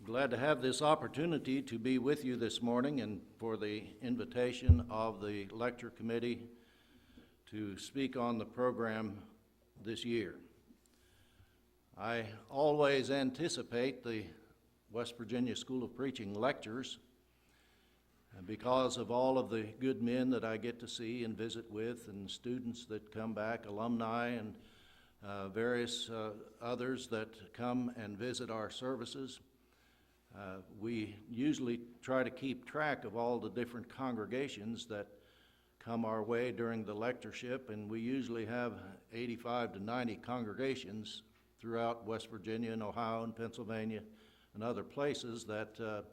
Glad to have this opportunity to be with you this morning and for the invitation of the lecture committee to speak on the program this year. I always anticipate the West Virginia School of Preaching lectures because of all of the good men that I get to see and visit with, and students that come back, alumni, and various others that come and visit our services. We usually try to keep track of all the different congregations that come our way during the lectureship, and we usually have 85 to 90 congregations throughout West Virginia and Ohio and Pennsylvania and other places that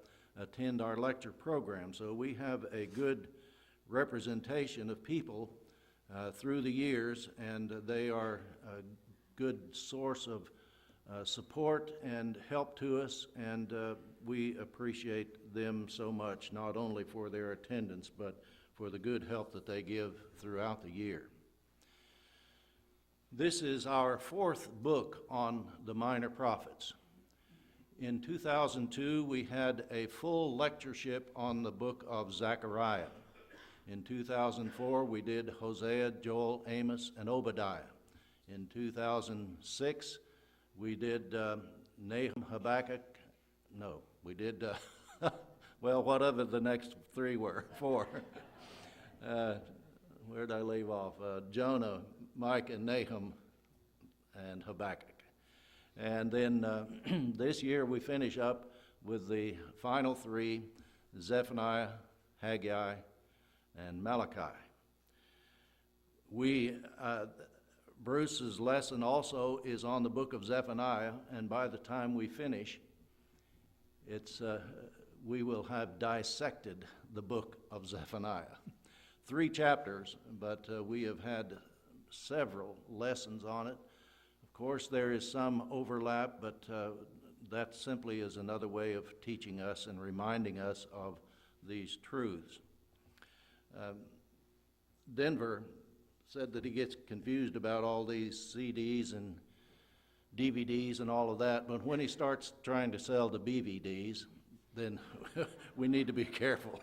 attend our lecture program. So we have a good representation of people through the years, and they are a good source of support and help to us, and we appreciate them so much, not only for their attendance, but for the good help that they give throughout the year. This is our fourth book on the minor prophets. In 2002, we had a full lectureship on the book of Zechariah. In 2004, we did Hosea, Joel, Amos, and Obadiah. In 2006, we did Nahum, Habakkuk. No, we did, well, whatever the next four. Where did I leave off? Jonah, Micah, Nahum, and Habakkuk. And then this year we finish up with the final three, Zephaniah, Haggai, and Malachi. Bruce's lesson also is on the book of Zephaniah, and by the time we finish, we will have dissected the book of Zephaniah. 3 chapters, but we have had several lessons on it. Of course, there is some overlap, but that simply is another way of teaching us and reminding us of these truths. Denver said that he gets confused about all these CDs and DVDs and all of that, but when he starts trying to sell the BVDs, then we need to be careful.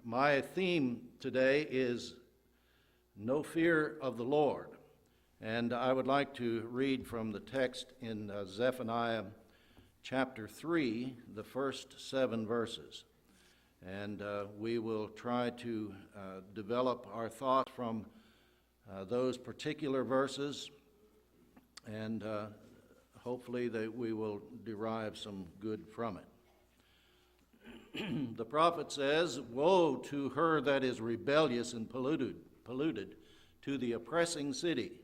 My theme today is no fear of the Lord, and I would like to read from the text in Zephaniah chapter 3, the first 7 verses. And we will try to develop our thought from those particular verses, and hopefully that we will derive some good from it. The prophet says, "Woe to her that is rebellious and polluted, to the oppressing city.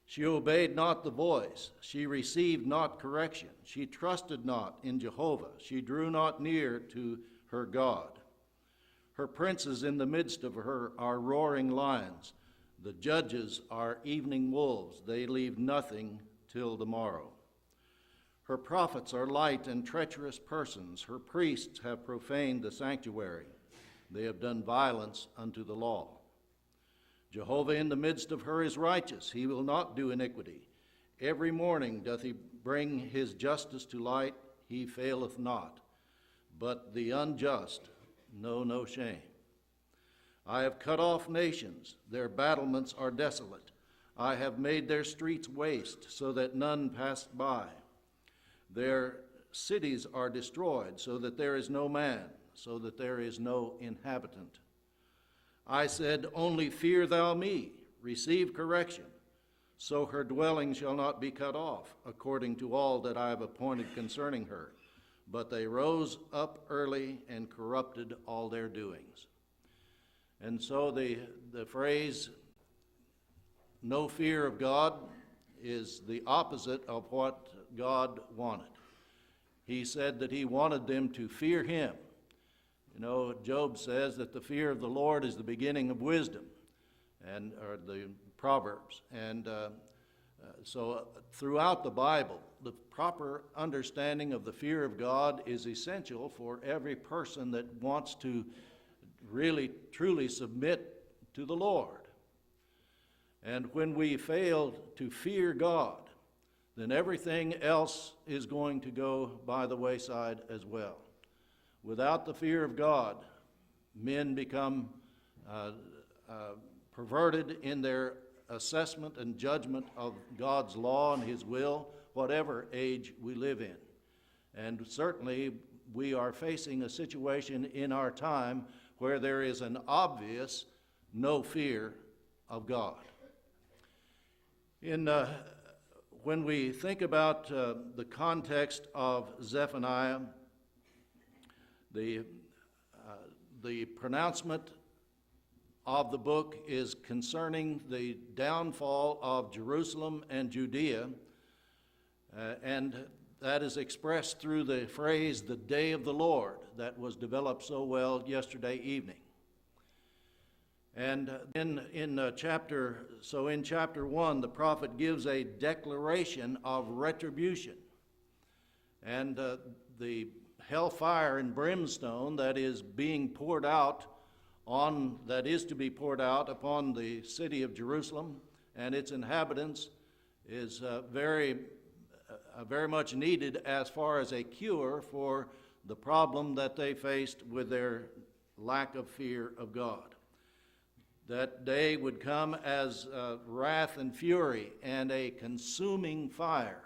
She obeyed not the voice, she received not correction, she trusted not in Jehovah, she drew not near to her God. Her princes in the midst of her are roaring lions, the judges are evening wolves, they leave nothing till the morrow. Her prophets are light and treacherous persons, her priests have profaned the sanctuary, they have done violence unto the law. Jehovah in the midst of her is righteous, he will not do iniquity. Every morning doth he bring his justice to light, he faileth not. But the unjust know no shame. I have cut off nations, their battlements are desolate. I have made their streets waste, so that none passed by. Their cities are destroyed, so that there is no man, so that there is no inhabitant. I said, only fear thou me, receive correction, so her dwelling shall not be cut off, according to all that I have appointed concerning her. But they rose up early and corrupted all their doings." And so the phrase, no fear of God, is the opposite of what God wanted. He said that he wanted them to fear him. You know, Job says that the fear of the Lord is the beginning of wisdom, or the Proverbs. And so throughout the Bible, the proper understanding of the fear of God is essential for every person that wants to really, truly submit to the Lord. And when we fail to fear God, then everything else is going to go by the wayside as well. Without the fear of God, men become perverted in their assessment and judgment of God's law and His will, whatever age we live in. And certainly we are facing a situation in our time where there is an obvious no fear of God. When we think about the context of Zephaniah, the pronouncement of the book is concerning the downfall of Jerusalem and Judea, and that is expressed through the phrase, the day of the Lord, that was developed so well yesterday evening. And in chapter 1, the prophet gives a declaration of retribution. And the hellfire and brimstone that is to be poured out upon the city of Jerusalem and its inhabitants is very much needed as far as a cure for the problem that they faced with their lack of fear of God. That day would come as wrath and fury and a consuming fire.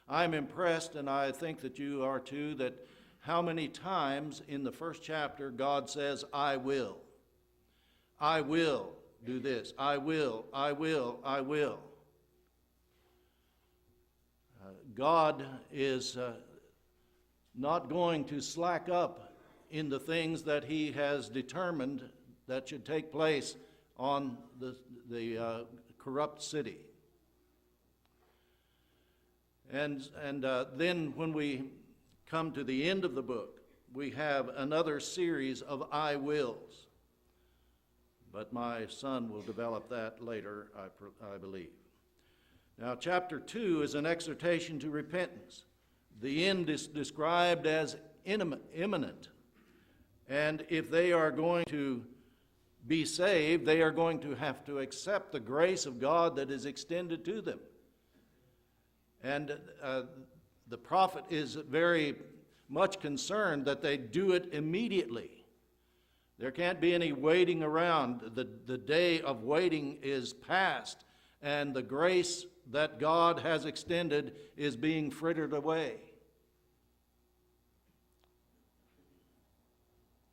I'm impressed, and I think that you are too, that how many times in the first chapter God says, I will. I will do this. I will, I will, I will. God is not going to slack up in the things that He has determined that should take place on the corrupt city. And then when we come to the end of the book, we have another series of I wills. But my son will develop that later, I believe. Now, chapter 2 is an exhortation to repentance. The end is described as imminent. And if they are going to be saved, they are going to have to accept the grace of God that is extended to them. And the prophet is very much concerned that they do it immediately. There can't be any waiting around. The day of waiting is past, and the grace that God has extended is being frittered away.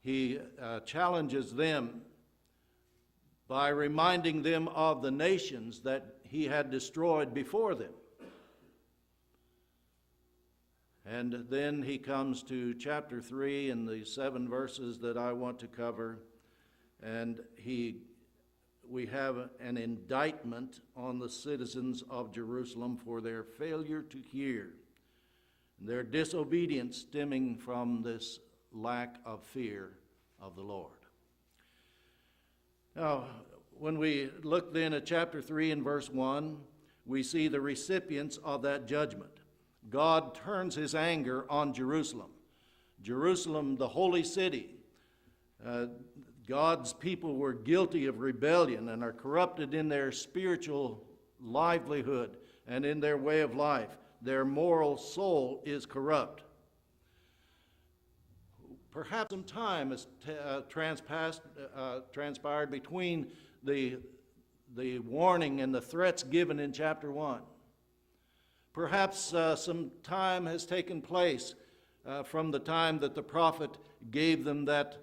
He challenges them by reminding them of the nations that He had destroyed before them. And then he comes to chapter 3 and the 7 verses that I want to cover, and we have an indictment on the citizens of Jerusalem for their failure to hear, their disobedience stemming from this lack of fear of the Lord. Now, when we look then at chapter 3 and verse 1, we see the recipients of that judgment. God turns His anger on Jerusalem. Jerusalem, the holy city. God's people were guilty of rebellion and are corrupted in their spiritual livelihood and in their way of life. Their moral soul is corrupt. Perhaps some time has transpired between the warning and the threats given in chapter 1. Perhaps some time has taken place from the time that the prophet gave them that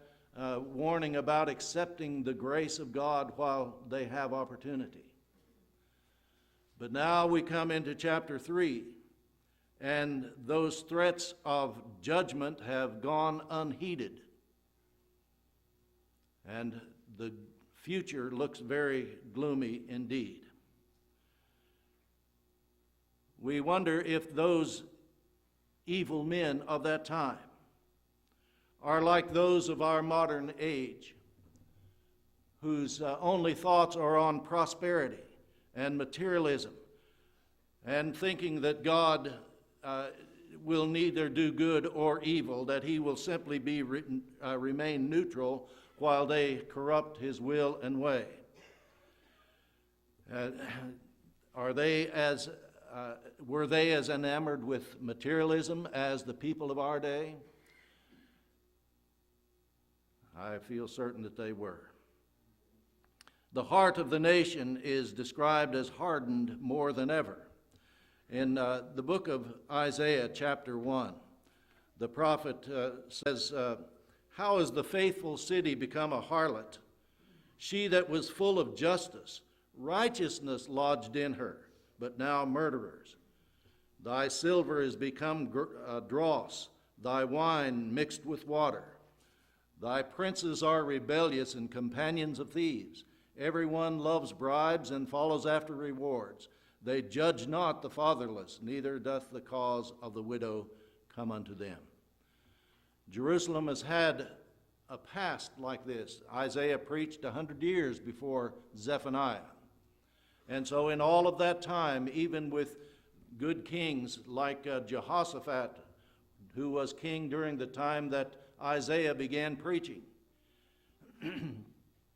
warning about accepting the grace of God while they have opportunity. But now we come into chapter 3, and those threats of judgment have gone unheeded. And the future looks very gloomy indeed. We wonder if those evil men of that time are like those of our modern age, whose only thoughts are on prosperity and materialism, and thinking that God will neither do good or evil, that He will simply remain neutral while they corrupt his will and way. Were they as enamored with materialism as the people of our day? I feel certain that they were. The heart of the nation is described as hardened more than ever. In the book of Isaiah, chapter 1, the prophet says, "How has the faithful city become a harlot? She that was full of justice, righteousness lodged in her, but now murderers. Thy silver is become dross, thy wine mixed with water. Thy princes are rebellious and companions of thieves. Everyone loves bribes and follows after rewards. They judge not the fatherless, neither doth the cause of the widow come unto them." Jerusalem has had a past like this. Isaiah preached 100 years before Zephaniah. And so in all of that time, even with good kings like Jehoshaphat, who was king during the time that Isaiah began preaching, and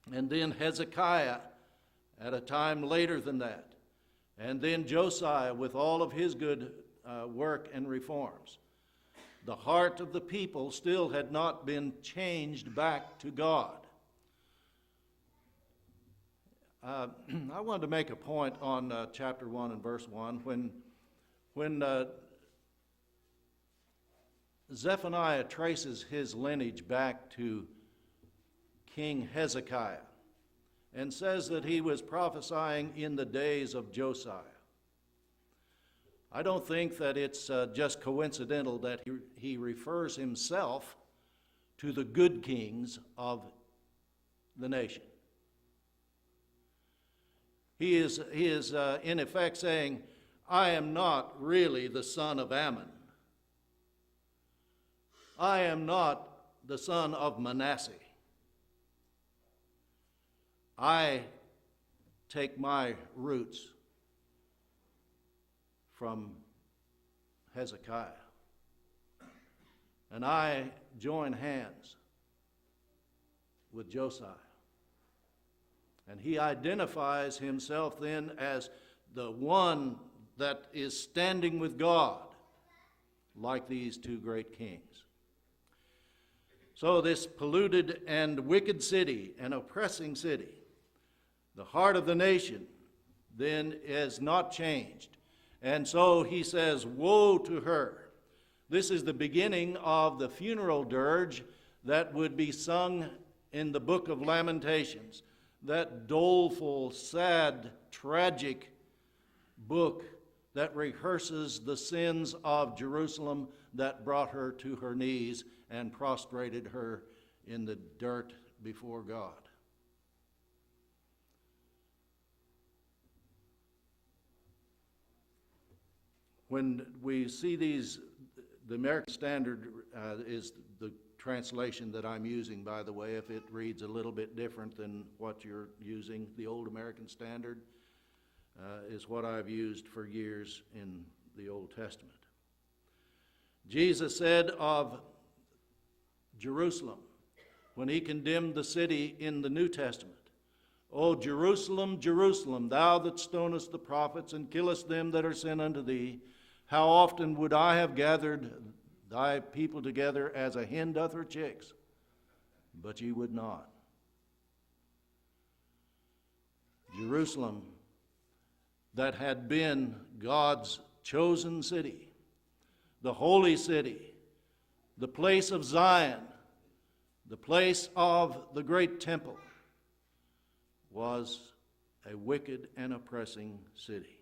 then Hezekiah at a time later than that, and then Josiah with all of his good work and reforms, the heart of the people still had not been changed back to God. I wanted to make a point on chapter 1 and verse 1. When Zephaniah traces his lineage back to King Hezekiah and says that he was prophesying in the days of Josiah, I don't think that it's just coincidental that he refers himself to the good kings of the nation. He is in effect saying, I am not really the son of Ammon. I am not the son of Manasseh. I take my roots from Hezekiah, and I join hands with Josiah. And he identifies himself then as the one that is standing with God, like these two great kings. So this polluted and wicked city, an oppressing city, the heart of the nation, then is not changed. And so he says, woe to her. This is the beginning of the funeral dirge that would be sung in the book of Lamentations, that doleful, sad, tragic book that rehearses the sins of Jerusalem that brought her to her knees and prostrated her in the dirt before God. When we see these, the American Standard is the translation that I'm using, by the way. If it reads a little bit different than what you're using, the Old American Standard is what I've used for years in the Old Testament. Jesus said of Jerusalem, when he condemned the city in the New Testament, O Jerusalem, Jerusalem, thou that stonest the prophets and killest them that are sent unto thee, how often would I have gathered thy people together as a hen doth her chicks, but ye would not. Jerusalem, that had been God's chosen city, the holy city, the place of Zion, the place of the great temple, was a wicked and oppressing city.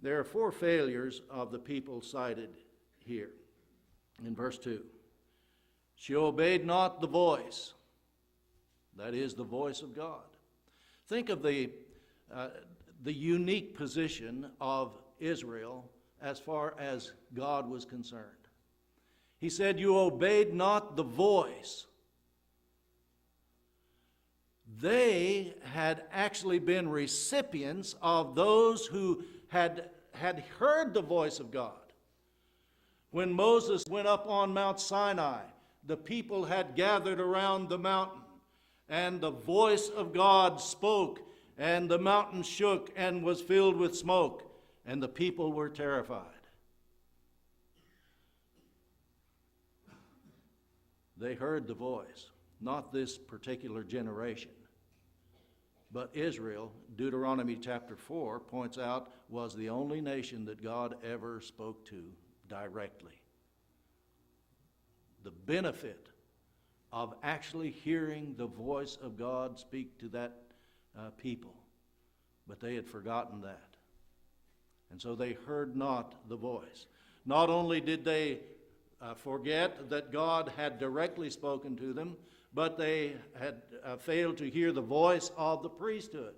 There are four failures of the people cited here in verse 2. She obeyed not the voice, that is, the voice of God. Think of the unique position of Israel as far as God was concerned. He said, you obeyed not the voice. They had actually been recipients of those who had heard the voice of God. When Moses went up on Mount Sinai, the people had gathered around the mountain, and the voice of God spoke, and the mountain shook and was filled with smoke, and the people were terrified. They heard the voice, not this particular generation, but Israel, Deuteronomy chapter 4 points out, was the only nation that God ever spoke to directly. The benefit of actually hearing the voice of God speak to that people. But they had forgotten that. And so they heard not the voice. Not only did they forget that God had directly spoken to them, but they had failed to hear the voice of the priesthood.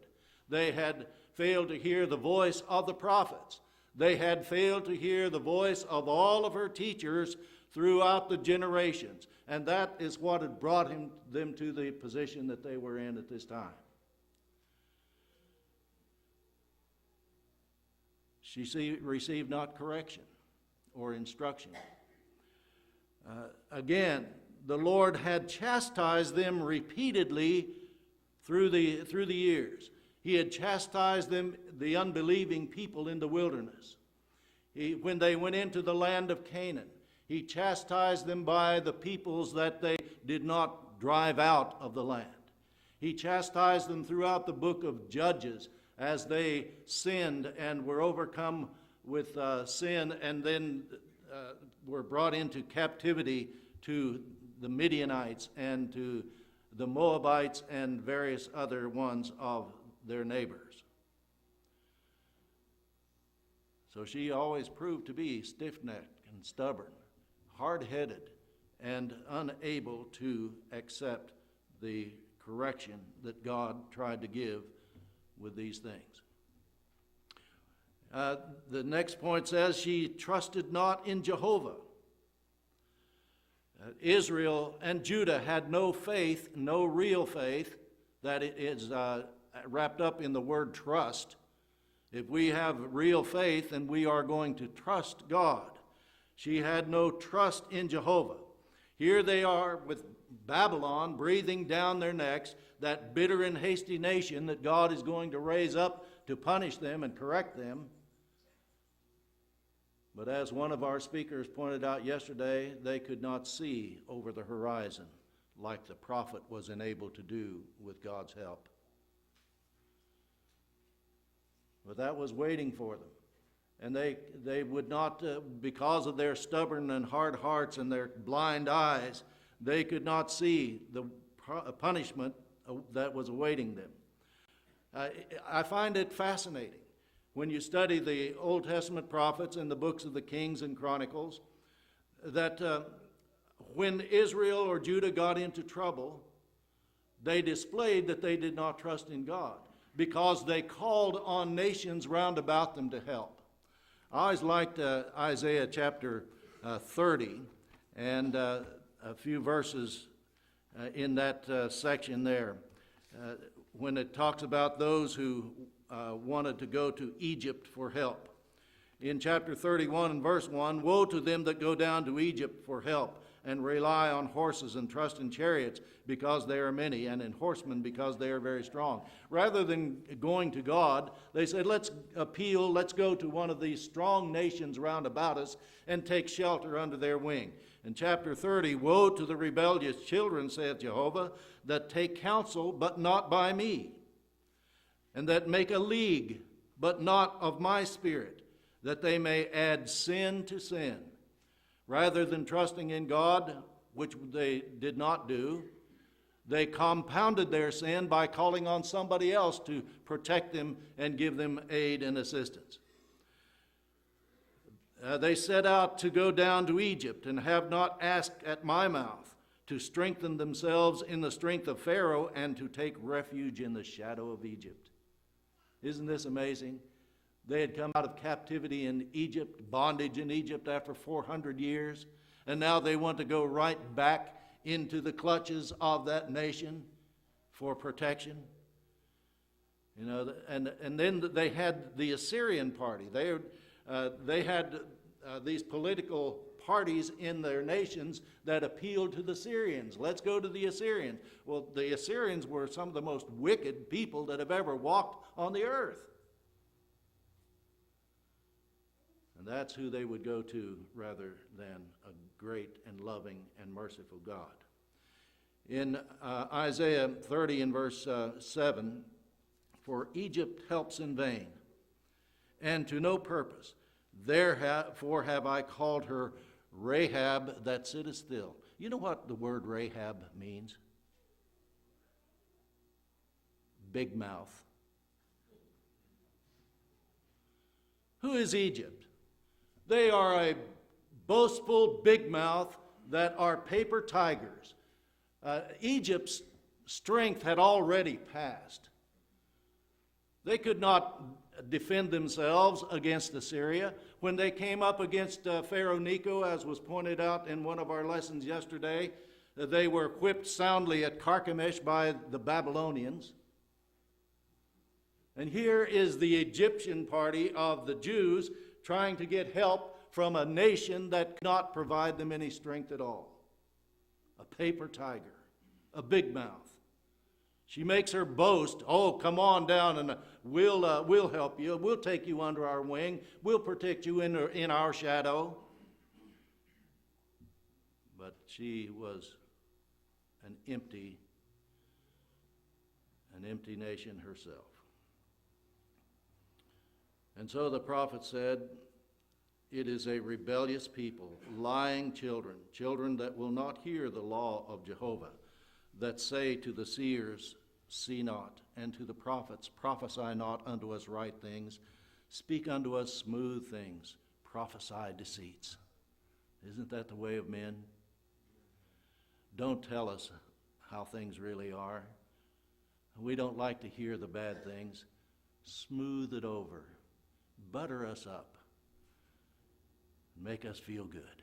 They had failed to hear the voice of the prophets. They had failed to hear the voice of all of her teachers throughout the generations. And that is what had brought them to the position that they were in at this time. She received not correction or instruction. Again, the Lord had chastised them repeatedly through the years. He had chastised them, the unbelieving people in the wilderness. When they went into the land of Canaan, He chastised them by the peoples that they did not drive out of the land. He chastised them throughout the book of Judges as they sinned and were overcome with sin, and then were brought into captivity to the Midianites and to the Moabites and various other ones of their neighbors. So she always proved to be stiff-necked and stubborn, hard-headed, and unable to accept the correction that God tried to give with these things. The next point says she trusted not in Jehovah. Israel and Judah had no faith, no real faith, that is wrapped up in the word trust. If we have real faith, then we are going to trust God. She had no trust in Jehovah. Here they are with Babylon breathing down their necks, that bitter and hasty nation that God is going to raise up to punish them and correct them. But as one of our speakers pointed out yesterday, they could not see over the horizon like the prophet was enabled to do with God's help. But that was waiting for them. And they would not, because of their stubborn and hard hearts and their blind eyes, they could not see the punishment that was awaiting them. I find it fascinating when you study the Old Testament prophets and the books of the Kings and Chronicles, that when Israel or Judah got into trouble, they displayed that they did not trust in God because they called on nations round about them to help. I always liked Isaiah chapter 30 and a few verses in that section there when it talks about those who wanted to go to Egypt for help. In chapter 31 and verse 1, woe to them that go down to Egypt for help and rely on horses and trust in chariots because they are many, and in horsemen because they are very strong. Rather than going to God, they said, let's appeal, let's go to one of these strong nations round about us and take shelter under their wing. In chapter 30, woe to the rebellious children, saith Jehovah, that take counsel, but not by me, and that make a league, but not of my spirit, that they may add sin to sin. Rather than trusting in God, which they did not do, they compounded their sin by calling on somebody else to protect them and give them aid and assistance. They set out to go down to Egypt and have not asked at my mouth to strengthen themselves in the strength of Pharaoh and to take refuge in the shadow of Egypt. Isn't this amazing? They had come out of captivity in Egypt, bondage in Egypt after 400 years, and now they want to go right back into the clutches of that nation for protection. You know, and then they had the Assyrian party. They had these political parties in their nations that appealed to the Syrians. Let's go to the Assyrians. Well, the Assyrians were some of the most wicked people that have ever walked on the earth. And that's who they would go to rather than a great and loving and merciful God. In Isaiah 30 and verse 7, "For Egypt helps in vain, and to no purpose. Therefore have I called her Rahab that sitteth still." You know what the word Rahab means? Big mouth. Who is Egypt? They are a boastful big mouth that are paper tigers. Egypt's strength had already passed. They could not defend themselves against Assyria. When they came up against Pharaoh Necho, as was pointed out in one of our lessons yesterday, they were whipped soundly at Carchemish by the Babylonians. And here is the Egyptian party of the Jews trying to get help from a nation that could not provide them any strength at all. A paper tiger, a big mouth. She makes her boast, "Oh, come on down and we'll help you. We'll take you under our wing. We'll protect you in our shadow." But she was an empty nation herself. And so the prophet said, "It is a rebellious people, lying children, children that will not hear the law of Jehovah, that say to the seers, see not, and to the prophets, prophesy not unto us right things, speak unto us smooth things, prophesy deceits." Isn't that the way of men? Don't tell us how things really are. We don't like to hear the bad things. Smooth it over. Butter us up. Make us feel good.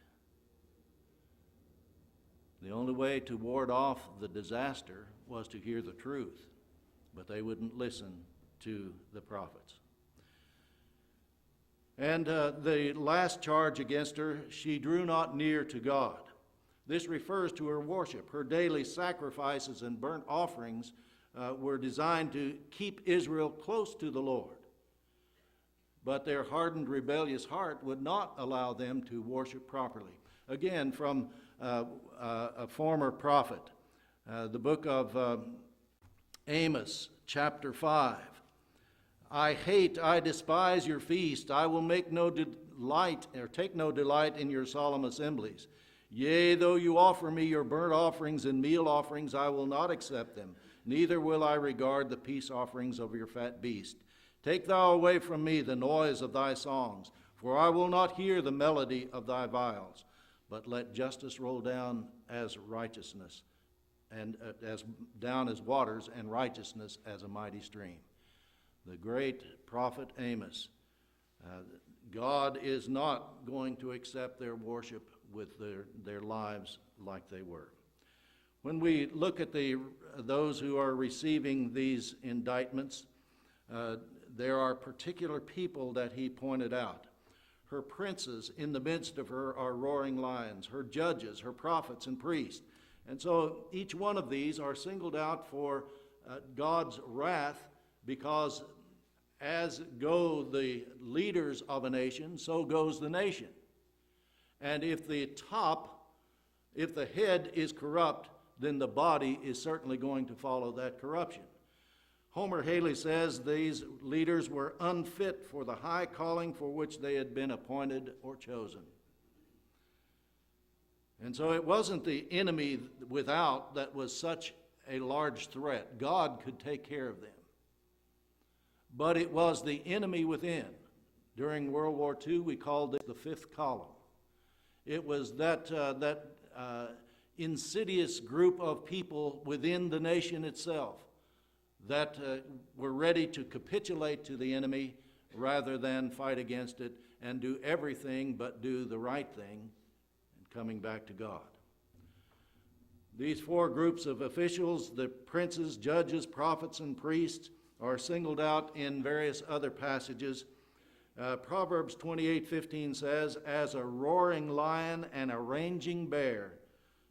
The only way to ward off the disaster was to hear the truth, but they wouldn't listen to the prophets. And the last charge against her, she drew not near to God. This refers to her worship. Her daily sacrifices and burnt offerings were designed to keep Israel close to the Lord. But their hardened, rebellious heart would not allow them to worship properly. Again, from a former prophet, the book of Amos, chapter 5. I despise your feast. I will make no delight, or take no delight in your solemn assemblies. Yea, though you offer me your burnt offerings and meal offerings, I will not accept them. Neither will I regard the peace offerings of your fat beast. Take thou away from me the noise of thy songs, for I will not hear the melody of thy viols. But let justice roll down as righteousness, and as down as waters, and righteousness as a mighty stream. The great prophet Amos. God is not going to accept their worship with their lives like they were. When we look at those who are receiving these indictments, there are particular people that he pointed out. Her princes in the midst of her are roaring lions, her judges, her prophets and priests. And so each one of these are singled out for God's wrath, because as go the leaders of a nation, so goes the nation. And if the head is corrupt, then the body is certainly going to follow that corruption. Homer Haley says these leaders were unfit for the high calling for which they had been appointed or chosen. And so it wasn't the enemy without that was such a large threat. God could take care of them. But it was the enemy within. During World War II, we called it the fifth column. It was that insidious group of people within the nation itself that were ready to capitulate to the enemy rather than fight against it and do everything but do the right thing and coming back to God. These four groups of officials, the princes, judges, prophets, and priests, are singled out in various other passages. Proverbs 28:15 says, "As a roaring lion and a raging bear,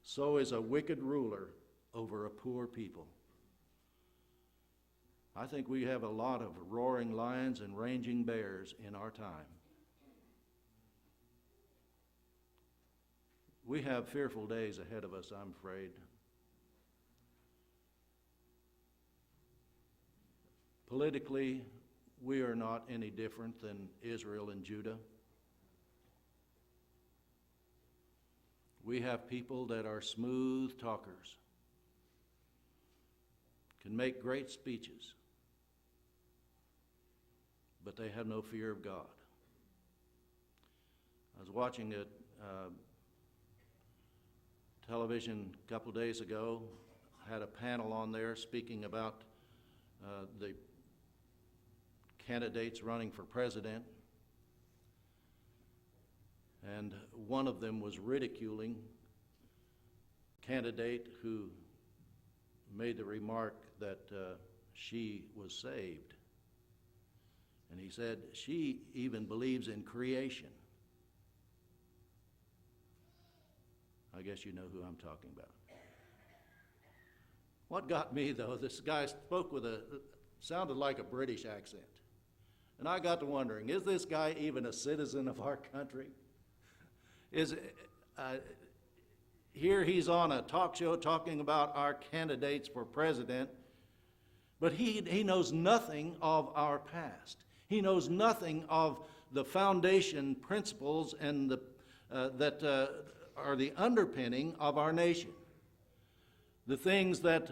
so is a wicked ruler over a poor people." I think we have a lot of roaring lions and raging bears in our time. We have fearful days ahead of us, I'm afraid. Politically, we are not any different than Israel and Judah. We have people that are smooth talkers, can make great speeches, but they have no fear of God. I was watching a television a couple days ago, had a panel on there speaking about the candidates running for president, and one of them was ridiculing a candidate who made the remark that she was saved. And he said, she even believes in creation. I guess you know who I'm talking about. What got me, though, this guy spoke with sounded like a British accent. And I got to wondering, is this guy even a citizen of our country? Here he's on a talk show talking about our candidates for president, but he knows nothing of our past. He knows nothing of the foundation principles and that are the underpinning of our nation. The things that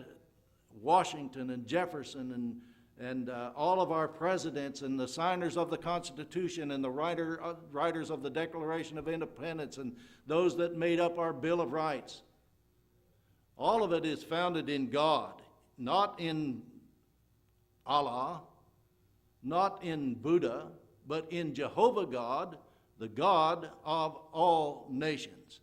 Washington and Jefferson and all of our presidents and the signers of the Constitution and the writers of the Declaration of Independence and those that made up our Bill of Rights, all of it is founded in God, not in Allah, not in Buddha, but in Jehovah God, the God of all nations.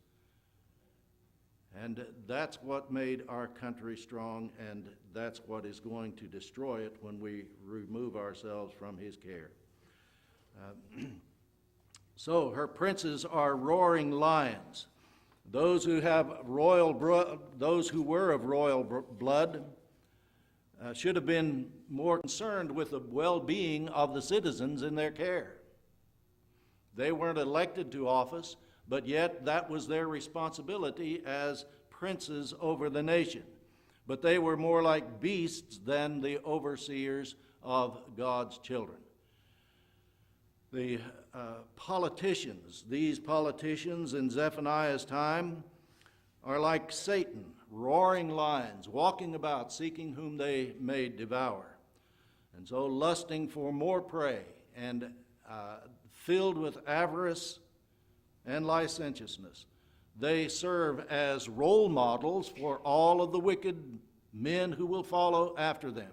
And that's what made our country strong, and that's what is going to destroy it when we remove ourselves from his care. So her princes are roaring lions. Those who were of royal blood should have been more concerned with the well-being of the citizens in their care. They weren't elected to office, but yet that was their responsibility as princes over the nation. But they were more like beasts than the overseers of God's children. The these politicians in Zephaniah's time are like Satan, roaring lions, walking about, seeking whom they may devour. And so lusting for more prey and filled with avarice and licentiousness. They serve as role models for all of the wicked men who will follow after them.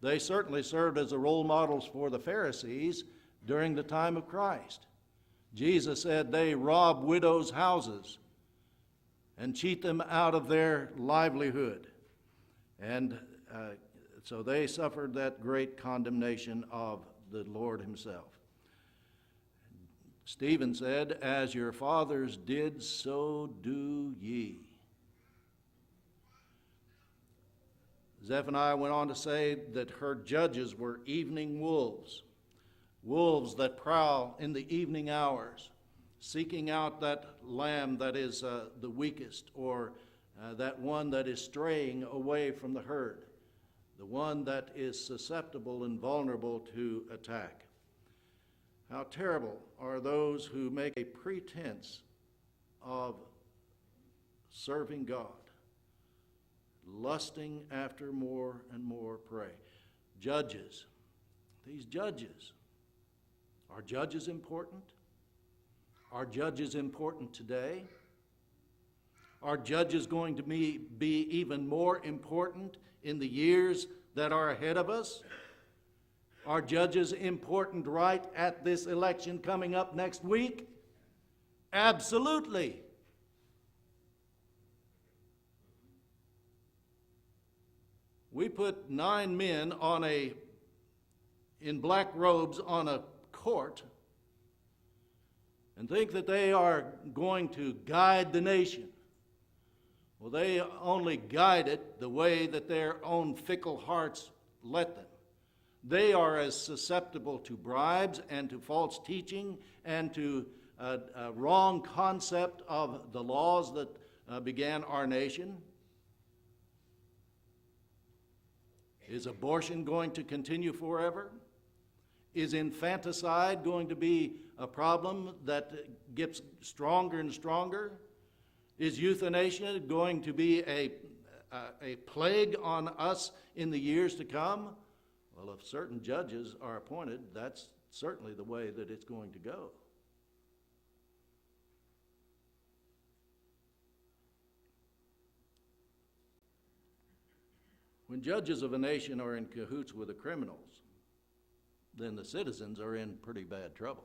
They certainly served as the role models for the Pharisees during the time of Christ. Jesus said they rob widows' houses and cheat them out of their livelihood. And so they suffered that great condemnation of the Lord himself. Stephen said, "As your fathers did, so do ye." Zephaniah went on to say that her judges were evening wolves, wolves that prowl in the evening hours, seeking out that lamb that is the weakest, or that one that is straying away from the herd, the one that is susceptible and vulnerable to attack. How terrible are those who make a pretense of serving God, lusting after more and more prey. Judges, these judges, are judges important? Are judges important today? Are judges going to be even more important in the years that are ahead of us? Are judges important right at this election coming up next week? Absolutely. We put 9 men in black robes on a court and think that they are going to guide the nation. Well, they only guide it the way that their own fickle hearts let them. They are as susceptible to bribes and to false teaching and to a wrong concept of the laws that began our nation. Is abortion going to continue forever? Is infanticide going to be a problem that gets stronger and stronger? Is euthanasia going to be a plague on us in the years to come? Well, if certain judges are appointed, that's certainly the way that it's going to go. When judges of a nation are in cahoots with the criminals, then the citizens are in pretty bad trouble.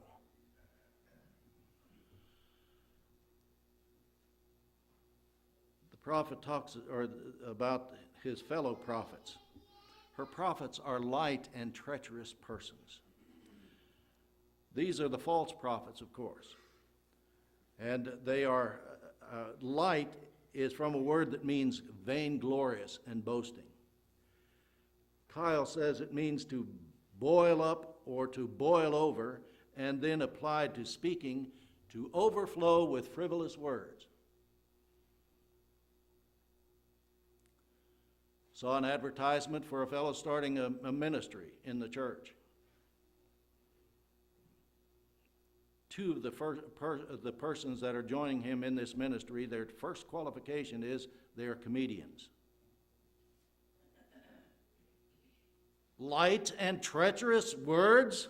The prophet talks about his fellow prophets. Her prophets are light and treacherous persons. These are the false prophets, of course. And they are, light is from a word that means vainglorious and boasting. Kyle says it means to boil up or to boil over, and then applied to speaking, to overflow with frivolous words. Saw an advertisement for a fellow starting a ministry in the church. Two of the persons that are joining him in this ministry, their first qualification is they are comedians. Light and treacherous words?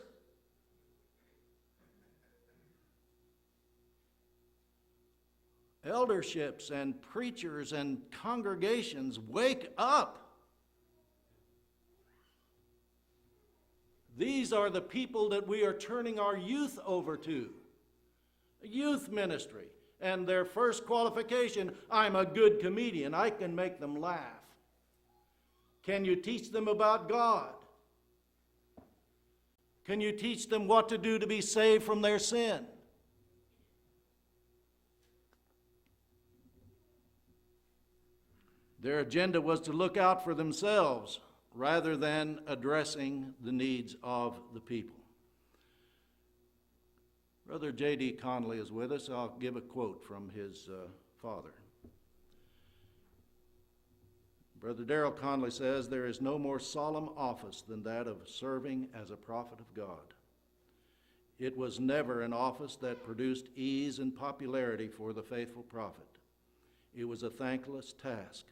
Elderships and preachers and congregations, wake up. These are the people that we are turning our youth over to. A youth ministry. And their first qualification, I'm a good comedian. I can make them laugh. Can you teach them about God? Can you teach them what to do to be saved from their sin? Their agenda was to look out for themselves rather than addressing the needs of the people. Brother J.D. Conley is with us. I'll give a quote from his father. Brother Darrell Conley says, "There is no more solemn office than that of serving as a prophet of God. It was never an office that produced ease and popularity for the faithful prophet. It was a thankless task.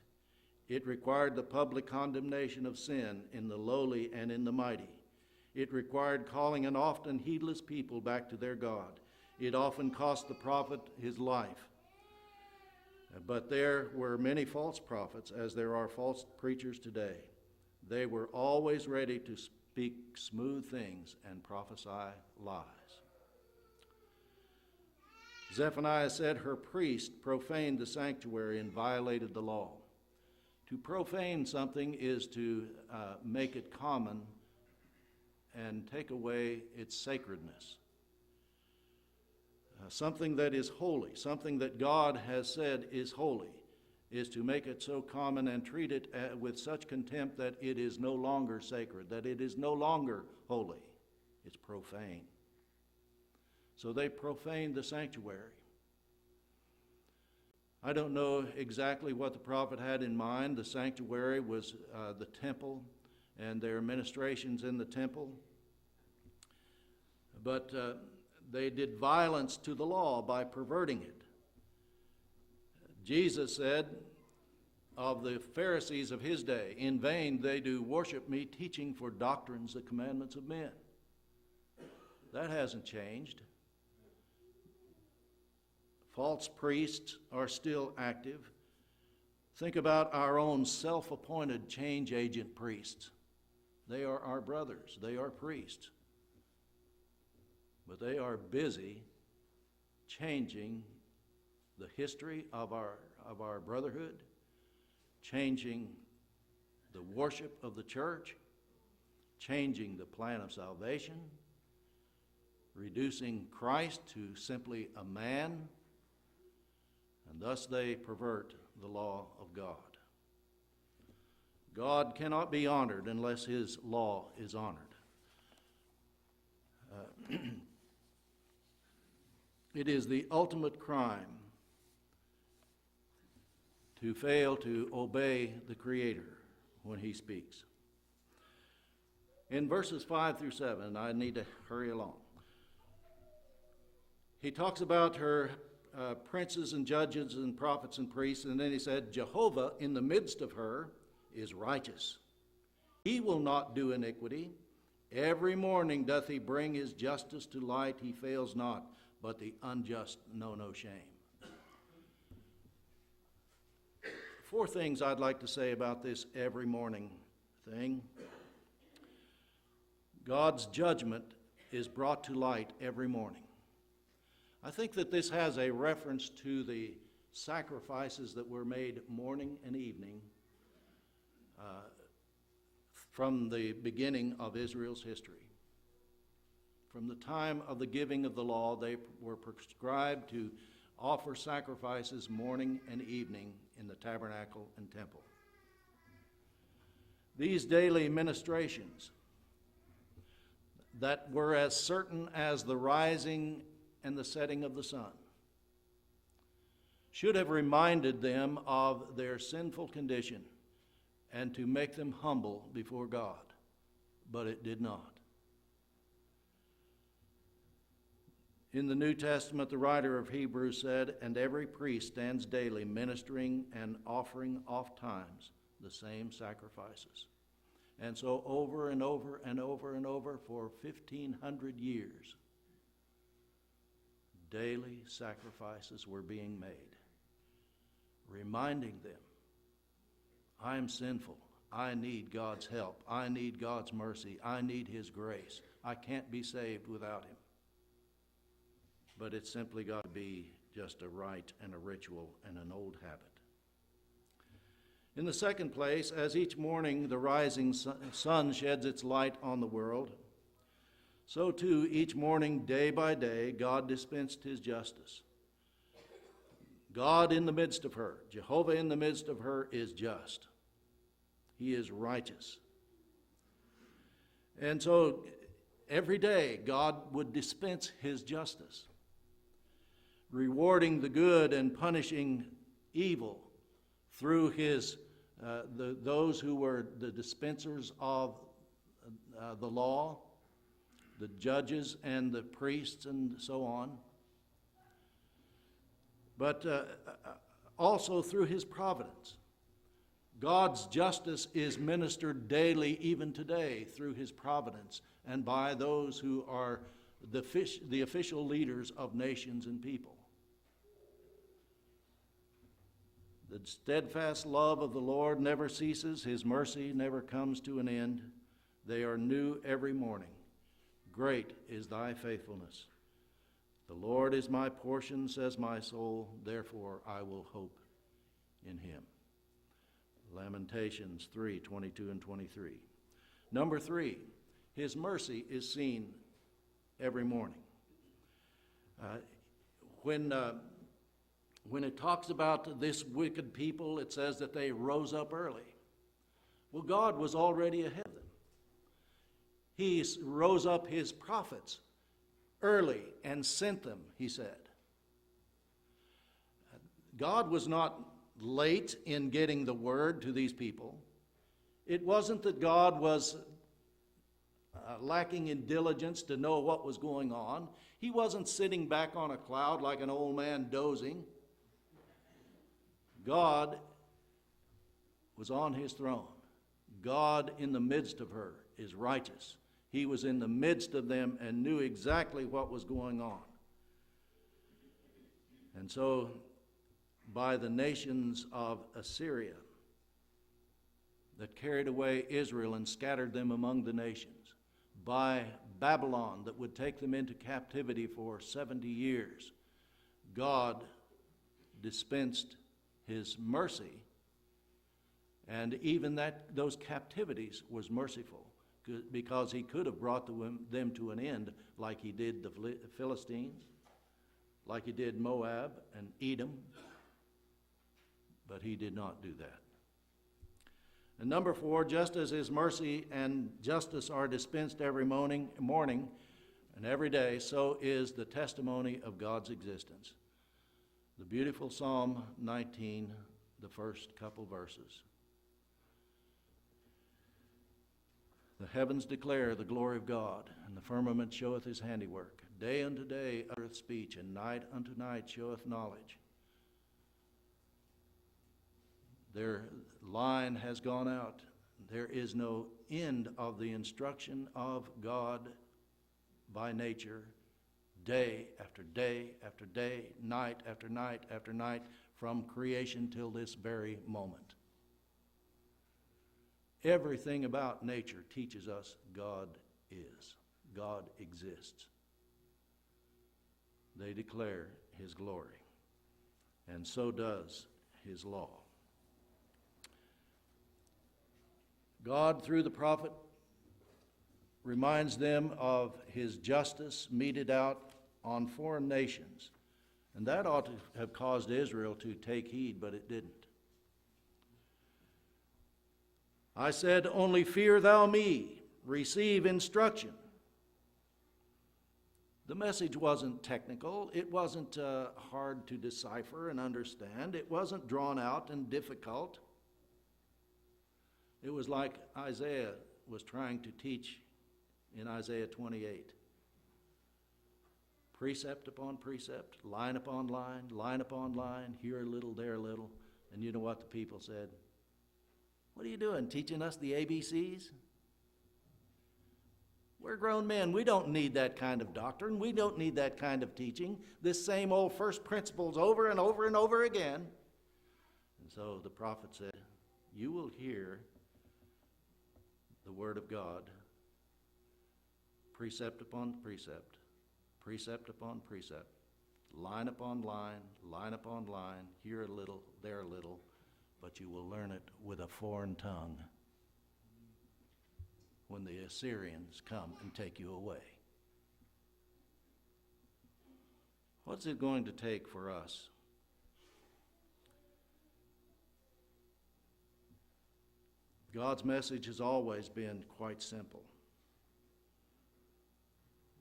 It required the public condemnation of sin in the lowly and in the mighty. It required calling an often heedless people back to their God. It often cost the prophet his life. But there were many false prophets, as there are false preachers today. They were always ready to speak smooth things and prophesy lies." Zephaniah said her priest profaned the sanctuary and violated the law. To profane something is to make it common and take away its sacredness. Something that is holy, something that God has said is holy, is to make it so common and treat it with such contempt that it is no longer sacred, that it is no longer holy. It's profane. So they profaned the sanctuary. I don't know exactly what the prophet had in mind. The sanctuary was the temple and their ministrations in the temple. But they did violence to the law by perverting it. Jesus said of the Pharisees of his day, "In vain they do worship me, teaching for doctrines the commandments of men." That hasn't changed. False priests are still active. Think about our own self-appointed change agent priests. They are our brothers. They are priests. But they are busy changing the history of our brotherhood, changing the worship of the church, changing the plan of salvation, reducing Christ to simply a man, and thus they pervert the law of God. God cannot be honored unless his law is honored. It is the ultimate crime to fail to obey the Creator when he speaks. In verses 5 through 7, I need to hurry along. He talks about her princes and judges and prophets and priests, and then he said, Jehovah in the midst of her is righteous. He will not do iniquity. Every morning doth he bring his justice to light. He fails not, but the unjust know no shame. 4 things I'd like to say about this every morning thing. God's judgment is brought to light every morning. I think that this has a reference to the sacrifices that were made morning and evening from the beginning of Israel's history. From the time of the giving of the law, they were prescribed to offer sacrifices morning and evening in the tabernacle and temple. These daily ministrations that were as certain as the rising and the setting of the sun should have reminded them of their sinful condition and to make them humble before God, but it did not. In the New Testament, the writer of Hebrews said, and every priest stands daily ministering and offering oft times the same sacrifices. And so over and over and over and over for 1,500 years, daily sacrifices were being made, reminding them, I am sinful. I need God's help. I need God's mercy. I need his grace. I can't be saved without him. But it's simply got to be just a rite and a ritual and an old habit. In the second place, as each morning the rising sun sheds its light on the world, so too each morning, day by day, God dispensed his justice. God in the midst of her, Jehovah in the midst of her, is just. He is righteous. And so every day God would dispense his justice, rewarding the good and punishing evil through his those who were the dispensers of the law, the judges and the priests and so on. But also through his providence. God's justice is ministered daily, even today, through his providence and by those who are the official leaders of nations and people. The steadfast love of the Lord never ceases. His mercy never comes to an end. They are new every morning. Great is thy faithfulness. The Lord is my portion, says my soul, therefore I will hope in him. Lamentations 3:22 and 23. Number 3, his mercy is seen every morning. When it talks about this wicked people, it says that they rose up early. Well, God was already ahead of them. He rose up his prophets early and sent them, he said. God was not late in getting the word to these people. It wasn't that God was lacking in diligence to know what was going on. He wasn't sitting back on a cloud like an old man dozing. God was on his throne. God in the midst of her is righteous. He was in the midst of them and knew exactly what was going on. And so, by the nations of Assyria that carried away Israel and scattered them among the nations, by Babylon that would take them into captivity for 70 years, God dispensed his mercy, and even those captivities was merciful, because he could have brought them to an end like he did the Philistines, like he did Moab and Edom, but he did not do that. And number 4, just as his mercy and justice are dispensed every morning and every day, so is the testimony of God's existence. The beautiful Psalm 19, the first couple verses. The heavens declare the glory of God, and the firmament showeth his handiwork. Day unto day uttereth speech, and night unto night showeth knowledge. Their line has gone out. There is no end of the instruction of God by nature, day after day after day, night after night after night, from creation till this very moment. Everything about nature teaches us God is. God exists. They declare his glory, and so does his law. God, through the prophet, reminds them of his justice meted out on foreign nations. And that ought to have caused Israel to take heed, but it didn't. I said, only fear thou me, receive instruction. The message wasn't technical. It wasn't hard to decipher and understand. It wasn't drawn out and difficult. It was like Isaiah was trying to teach in Isaiah 28. Precept upon precept, line upon line upon line, here a little, there a little. And you know what the people said? What are you doing, teaching us the ABCs? We're grown men. We don't need that kind of doctrine. We don't need that kind of teaching. This same old first principles over and over and over again. And so the prophet said, you will hear the word of God, precept upon precept, precept upon precept, line upon line upon line, here a little, there a little, but you will learn it with a foreign tongue when the Assyrians come and take you away. What's it going to take for us? God's message has always been quite simple.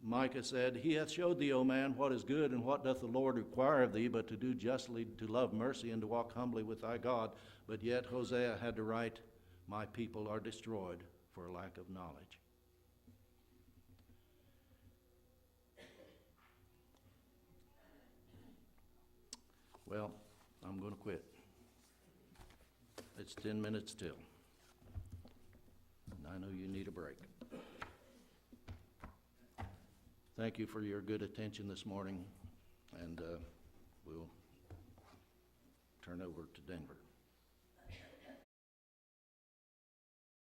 Micah said, he hath showed thee, O man, what is good, and what doth the Lord require of thee, but to do justly, to love mercy, and to walk humbly with thy God. But yet Hosea had to write, my people are destroyed for lack of knowledge. Well, I'm going to quit. It's 10 minutes till. And I know you need a break. Thank you for your good attention this morning, and we'll turn over to Denver.